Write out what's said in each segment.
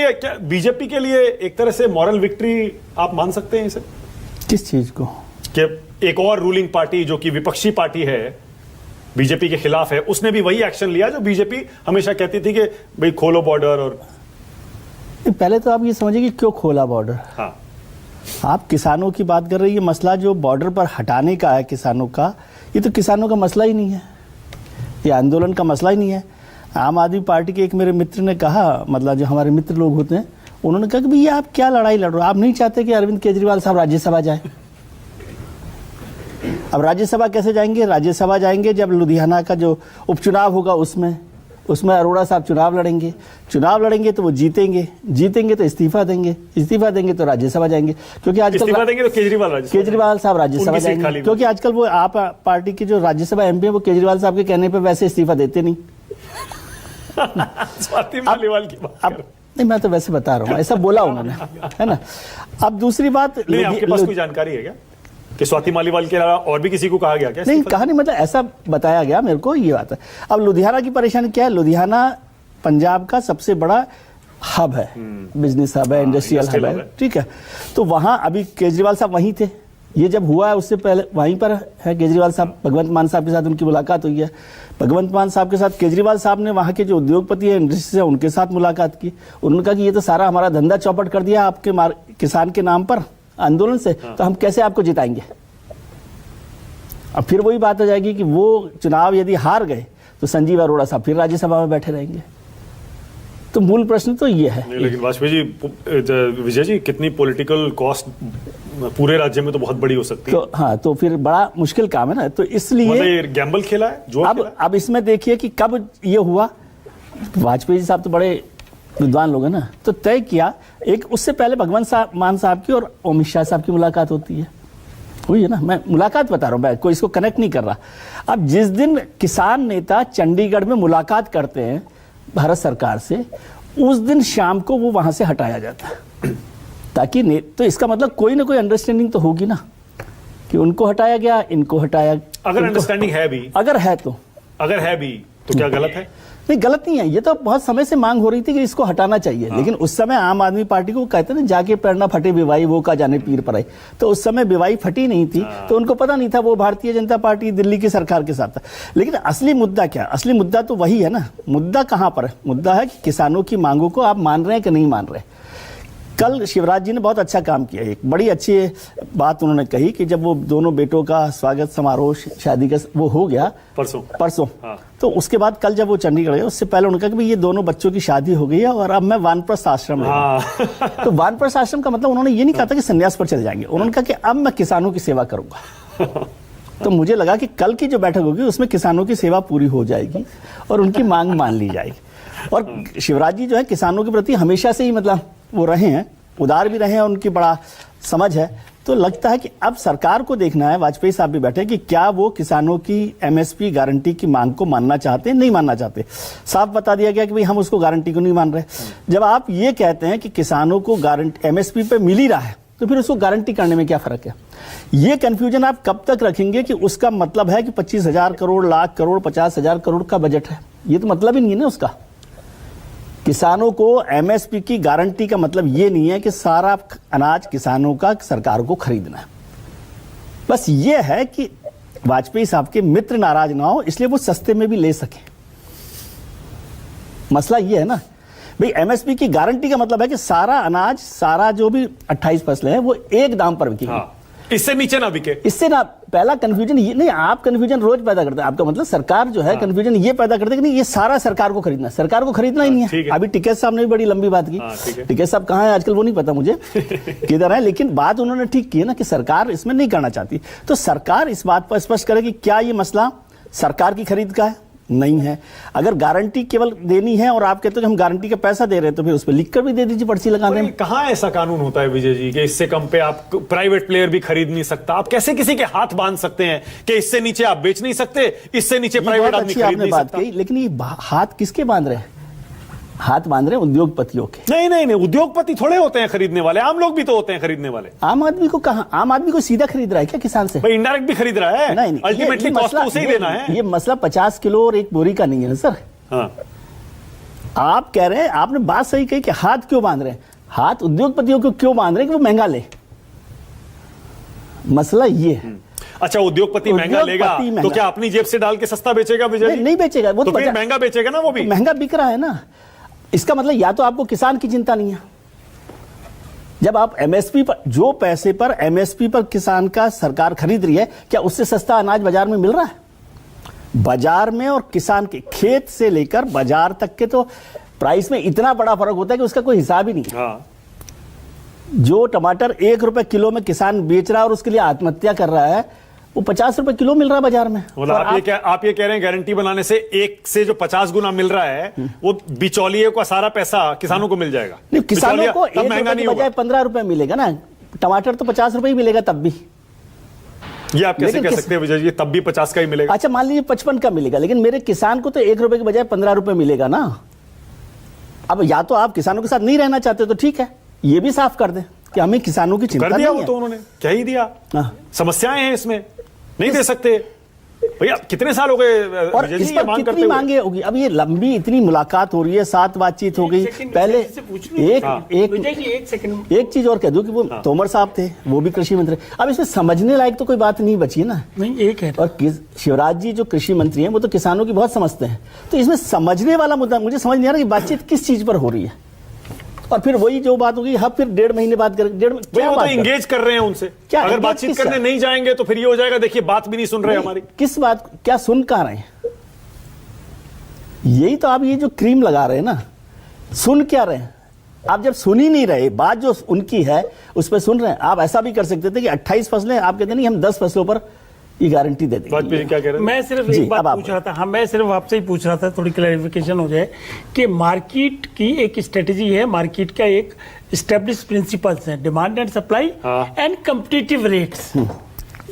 ये क्या बीजेपी के लिए एक तरह से मॉरल विक्ट्री आप मान सकते हैं इसे? किस चीज को? कि एक और रूलिंग पार्टी जो कि विपक्षी पार्टी है, बीजेपी के खिलाफ है, उसने भी वही एक्शन लिया जो बीजेपी हमेशा कहती थी कि भाई खोलो बॉर्डर। और पहले तो आप ये समझिए कि क्यों खोला बॉर्डर। हाँ, आप किसानों की बात कर रही है, मसला जो बॉर्डर पर हटाने का है किसानों का, ये तो किसानों का मसला ही नहीं है, ये आंदोलन का मसला ही नहीं है। आम आदमी पार्टी के एक मेरे मित्र ने कहा, मतलब जो हमारे मित्र लोग होते हैं, उन्होंने कहा कि भैया आप क्या लड़ाई लड़ रहे हो, आप नहीं चाहते कि अरविंद केजरीवाल साहब राज्यसभा जाए। अब राज्यसभा कैसे जाएंगे? राज्यसभा जाएंगे जब लुधियाना का जो उपचुनाव होगा उसमें अरोड़ा साहब चुनाव लड़ेंगे तो वो जीतेंगे तो इस्तीफा देंगे तो राज्यसभा जाएंगे, क्योंकि आजकल इस्तीफा देंगे तो केजरीवाल साहब राज्यसभा जाएंगे, क्योंकि आजकल वो आप पार्टी की जो राज्यसभा एमपी है वो केजरीवाल साहब के कहने पे वैसे इस्तीफा देते नहीं। स्वाति मालीवाल की बात नहीं, मैं तो वैसे बता रहा हूँ, ऐसा बोला उन्होंने, है ना। अब दूसरी बात, आपके पास कोई जानकारी है क्या कि स्वाति मालीवाल के अलावा और भी किसी को कहा गया क्या? नहीं, कहा नहीं, मतलब ऐसा बताया गया मेरे को, ये बात है। अब लुधियाना की परेशानी क्या है? लुधियाना पंजाब का सबसे बड़ा हब है, बिजनेस हब है, इंडस्ट्रियल हब है, ठीक है। तो वहां अभी केजरीवाल साहब वहीं थे, ये जब हुआ है उससे पहले वहीं पर है केजरीवाल साहब। भगवंत मान साहब के साथ उनकी मुलाकात हुई है। भगवंत मान साहब के साथ केजरीवाल साहब ने वहाँ के जो उद्योगपति है, इंडस्ट्री है, उनके साथ मुलाकात की। उन्होंने कहा कि ये तो सारा हमारा धंधा चौपट कर दिया आपके किसान के नाम पर आंदोलन से, तो हम कैसे आपको जिताएंगे। अब फिर वही बात हो जाएगी कि वो चुनाव यदि हार गए तो संजीव अरोड़ा साहब फिर राज्यसभा में बैठे रहेंगे। तो मूल प्रश्न तो ये है। लेकिन वाजपेयी जी, विजय जी, कितनी पॉलिटिकल कॉस्ट पूरे राज्य में तो बहुत बड़ी हो सकती है। तो हाँ, तो फिर बड़ा मुश्किल काम है ना, तो इसलिए मतलब गैम्बल खेला है जो अब इसमें देखिए कि कब ये हुआ। वाजपेयी जी साहब तो बड़े विद्वान लोग हैं ना, तो तय किया एक, उससे पहले भगवंत मान साहब की और अमित शाह साहब की मुलाकात होती है, हुई है ना। मैं मुलाकात बता रहा हूँ, मैं कोई इसको कनेक्ट नहीं कर रहा। अब जिस दिन किसान नेता चंडीगढ़ में मुलाकात करते हैं भारत सरकार से, उस दिन शाम को वो वहां से हटाया जाता है, ताकि तो इसका मतलब कोई ना कोई अंडरस्टैंडिंग तो होगी ना कि उनको हटाया गया, इनको हटाया। अगर अंडरस्टैंडिंग है भी, अगर है तो क्या गलत है? नहीं, गलत नहीं है। ये तो बहुत समय से मांग हो रही थी कि इसको हटाना चाहिए। हाँ। लेकिन उस समय आम आदमी पार्टी को कहते ना, जाके पैर ना फटे बिवाई वो का जाने पीर पर आई, तो उस समय बिवाई फटी नहीं थी। हाँ। तो उनको पता नहीं था, वो भारतीय जनता पार्टी दिल्ली की सरकार के साथ था। लेकिन असली मुद्दा क्या? असली मुद्दा तो वही है ना। मुद्दा कहां पर है? मुद्दा है कि किसानों की मांगों को आप मान रहे हैं कि नहीं मान रहे। कल शिवराज जी ने बहुत अच्छा काम किया। एक बड़ी अच्छी बात उन्होंने कही कि जब वो दोनों बेटों का स्वागत समारोह शादी का वो हो गया परसों हाँ। तो उसके बाद कल जब वो चंडीगढ़ गए, उससे पहले उन्होंने कहा कि ये दोनों बच्चों की शादी हो गई है और अब मैं वानप्रस्थ आश्रम में हाँ। तो वानप्रस्थ आश्रम का मतलब उन्होंने ये नहीं कहा था कि संन्यास पर चले जाएंगे, उन्होंने कहा कि अब मैं किसानों की सेवा करूंगा। तो मुझे लगा कि कल की जो बैठक होगी उसमें किसानों की सेवा पूरी हो जाएगी और उनकी मांग मान ली जाएगी। और शिवराज जी जो है किसानों के प्रति हमेशा से ही मतलब वो रहे हैं, उदार भी रहे हैं, उनकी बड़ा समझ है। तो लगता है कि अब सरकार को देखना है, वाजपेयी साहब भी बैठे, कि क्या वो किसानों की एमएसपी गारंटी की मांग को मानना चाहते हैं, नहीं मानना चाहते। साफ बता दिया गया कि भाई हम उसको गारंटी को नहीं मान रहे। जब आप ये कहते हैं कि किसानों को गारंटी एमएसपी पे मिल ही रहा है, तो फिर उसको गारंटी करने में क्या फर्क है? ये कंफ्यूजन आप कब तक रखेंगे कि उसका मतलब है कि 25,000 करोड़, लाख करोड़, 50,000 करोड़ का बजट है? ये तो मतलब ही नहीं है ना उसका। किसानों को एमएसपी की गारंटी का मतलब ये नहीं है कि सारा अनाज किसानों का सरकार को खरीदना है। बस ये है कि वाजपेयी साहब के मित्र नाराज ना हो, इसलिए वो सस्ते में भी ले सके। मसला ये है ना भाई, एमएसपी की गारंटी का मतलब है कि सारा अनाज, सारा जो भी 28 फसलें हैं वो एक दाम पर बिकेंगी। हाँ। इससे नीचे ना बिके। इससे ना, पहला कंफ्यूजन ये नहीं, आप कंफ्यूजन रोज पैदा करते हैं। आपका मतलब सरकार जो है कंफ्यूजन ये पैदा करते हैं कि नहीं ये सारा सरकार को खरीदना, सरकार को खरीदना ही नहीं है। अभी टिकैत साहब ने भी बड़ी लंबी बात की। टिकैत साहब कहाँ है आजकल वो नहीं पता मुझे किधर है, लेकिन बात उन्होंने ठीक की है ना कि सरकार इसमें नहीं करना चाहती। तो सरकार इस बात पर स्पष्ट करे कि क्या ये मसला सरकार की खरीद का है, नहीं है। अगर गारंटी केवल देनी है और आप कहते हो कि हम गारंटी का पैसा दे रहे हैं, तो फिर उस पर लिखकर भी दे दीजिए पर्ची लगाने में। कहाँ ऐसा कानून होता है विजय जी कि इससे कम पे आप प्राइवेट प्लेयर भी खरीद नहीं सकता? आप कैसे किसी के हाथ बांध सकते हैं कि इससे नीचे आप बेच नहीं सकते, इससे नीचे प्राइवेट आदमी खरीद नहीं सकता? लेकिन ये हाथ किसके बांध रहे हैं? हाथ बांध रहे हैं उद्योगपतियों के। नहीं, उद्योगपति थोड़े होते हैं खरीदने वाले, आम लोग भी तो होते हैं खरीदने वाले। आम आदमी को कहां? आम आदमी को सीधा खरीद रहा है क्या किसान से? भाई इनडायरेक्ट भी खरीद रहा है। नहीं, अल्टीमेटली कॉस्ट तो उसे ही देना है। ये मसला 50 किलो और एक बोरी का नहीं है ना सर। हाँ। आप कह रहे हैं, आपने बात सही कही कि हाथ क्यों बांध रहे हैं, हाथ उद्योगपतियों को क्यों बांध रहे हैं कि वो महंगा ले, मसला ये है। अच्छा, उद्योगपति महंगा लेगा तो क्या अपनी जेब से डाल के सस्ता बेचेगा विजय जी? नहीं बेचेगा, वो तो फिर महंगा बेचेगा ना, वो भी महंगा बिक रहा है ना। इसका मतलब या तो आपको किसान की चिंता नहीं है, जब आप एमएसपी पर, जो पैसे पर एमएसपी पर किसान का सरकार खरीद रही है, क्या उससे सस्ता अनाज बाजार में मिल रहा है? बाजार में और किसान के खेत से लेकर बाजार तक के तो प्राइस में इतना बड़ा फर्क होता है कि उसका कोई हिसाब ही नहीं है। हाँ। जो टमाटर 1 रुपए किलो में किसान बेच रहा है और उसके लिए आत्महत्या कर रहा है, वो 50 रुपए किलो मिल रहा है बाजार में। मतलब आप ये कह रहे हैं गारंटी बनाने से एक से जो 50 गुना मिल रहा है वो बिचौलिए का सारा पैसा किसानों को मिल जाएगा। नहीं, किसानों को 1 महंगा रुपए नहीं के बजाय 15 रुपए मिलेगा ना। टमाटर तो 50 रुपए ही मिलेगा तब भी। ये आप कैसे कह सकते हैं विजय जी, तब भी 50 का ही मिलेगा? अच्छा, मान लीजिए 55 का मिलेगा, लेकिन मेरे किसान को तो 1 रुपए के बजाय 15 रुपए मिलेगा ना। अब या तो आप किसानों के साथ नहीं रहना चाहते तो ठीक है, ये भी साफ कर दें कि हमें किसानों की चिंता कर दिया नहीं वो है। तो उन्होंने कह ही दिया, हाँ। समस्याएं हैं इसमें, नहीं दे सकते भैया। कितने साल हो गए और इस पर कितनी मांगे होगी? अब ये लंबी इतनी मुलाकात हो रही है, 7 बातचीत हो गई। पहले एक चीज और कह दूं कि वो तोमर साहब थे, वो भी कृषि मंत्री। अब इसमें समझने लायक तो कोई बात नहीं बची है ना। नहीं, एक है। और शिवराज जी जो कृषि मंत्री हैं, वो तो किसानों की बहुत समझते हैं। तो इसमें समझने वाला मुद्दा मुझे समझ नहीं आ रहा कि बातचीत किस चीज पर हो रही है। और फिर वही जो बात होगी, हाँ फिर 1.5 महीने बाद क्या वो तो इंगेज कर रहे हैं उनसे। क्या अगर बातचीत करने नहीं जाएंगे तो फिर ये हो जाएगा, देखिए बात भी नहीं सुन रहे हमारी। किस बात, क्या सुन कहाँ रहे हैं? यही तो आप ये जो क्रीम लगा रहे हैं ना, सुन क्या रहे हैं आप? जब सुन ही नहीं रहे, बात जो उनकी है उस पर सुन रहे हैं। आप ऐसा भी कर सकते थे कि 28 फसलें, आप कहते नहीं हम 10 फसलों पर ये गारंटी दे देंगे। क्या कह रहे हैं? मैं सिर्फ एक बात पूछ रहा था। हाँ, मैं सिर्फ आपसे ही पूछ रहा था, थोड़ी क्लैरिफिकेशन हो जाए कि मार्केट की एक स्ट्रेटेजी है, मार्केट का एक एस्टेब्लिश प्रिंसिपल्स है, demand and supply and competitive rates.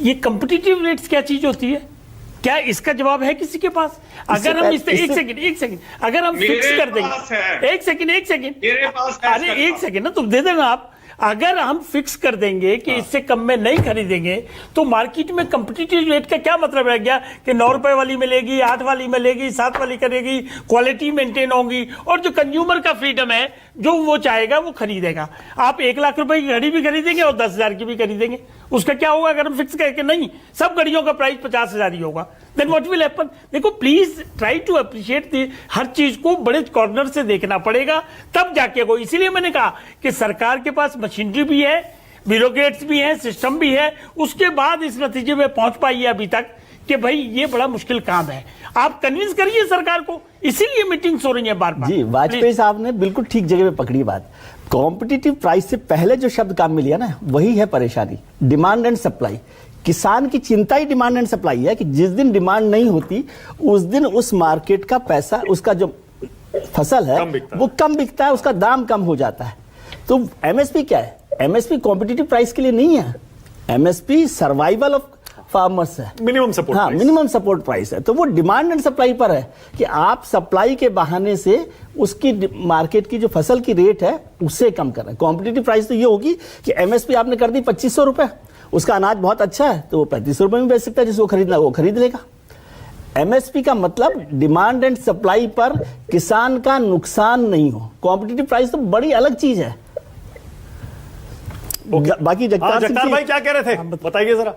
ये कम्पिटिटिव रेट्स क्या चीज होती है? क्या इसका जवाब है किसी के पास? अगर हम एक सेकंड अगर हम फिक्स कर देंगे, एक सेकंड अरे एक सेकंड ना, तुम दे देना आप। अगर हम फिक्स कर देंगे कि इससे कम में नहीं खरीदेंगे तो मार्केट में कंपटीटिव रेट का क्या मतलब रह गया कि 9 रुपए वाली मिलेगी, 8 वाली मिलेगी, 7 वाली करेगी, क्वालिटी मेंटेन होगी, और जो कंज्यूमर का फ्रीडम है, जो वो चाहेगा वो खरीदेगा। आप 1 लाख रुपए की घड़ी भी खरीदेंगे और 10,000 की भी खरीदेंगे, उसका क्या होगा? अगर हम फिक्स करके नहीं, सब घड़ियों का प्राइस 50,000 ही होगा, देन व्हाट विल हैपन? देखो, प्लीज ट्राई टू अप्रिशिएट हर चीज को बड़े कॉर्नर से देखना पड़ेगा, तब जाके हो। इसीलिए मैंने कहा कि सरकार के पास मशीनरी भी है, ब्यूरोक्रेट्स भी है, सिस्टम भी है, उसके बाद इस नतीजे में पहुंच पाई है अभी तक कि भाई ये बड़ा मुश्किल काम है। आप कन्विंस करिए सरकार को, इसीलिए मीटिंग्स हो रही है बार बार। जी, वाजपेयी साहब ने बिल्कुल ठीक जगह पे पकड़ी बात। कॉम्पिटिटिव प्राइस से पहले जो शब्द काम में लिया ना, वही है परेशानी, डिमांड एंड सप्लाई। किसान की चिंता ही डिमांड एंड सप्लाई है कि जिस दिन डिमांड नहीं होती उस दिन उस मार्केट का पैसा, उसका जो फसल है वो कम बिकता है, उसका दाम कम हो जाता है। तो एमएसपी क्या है? एमएसपी कॉम्पिटिटिव प्राइस के लिए नहीं है, एमएसपी सर्वाइवल ऑफ फार्मर्स है, मिनिमम सपोर्ट। हाँ, मिनिमम सपोर्ट प्राइस है। तो वो डिमांड एंड सप्लाई पर है कि आप सप्लाई के बहाने से उसकी मार्केट की जो फसल की रेट है उससे कम कर रहे हैं। कॉम्पिटिटिव प्राइस तो ये होगी कि एमएसपी आपने कर दी 2500 रुपए, उसका अनाज बहुत अच्छा है तो वो 3500 रुपए में बेच सकता है, जिसको खरीदना वो खरीद लेगा। एमएसपी का मतलब डिमांड एंड सप्लाई पर किसान का नुकसान नहीं हो। कॉम्पिटिटिव प्राइस तो बड़ी अलग चीज है। बाकी जगतार भाई क्या कह रहे थे, बताइए जरा।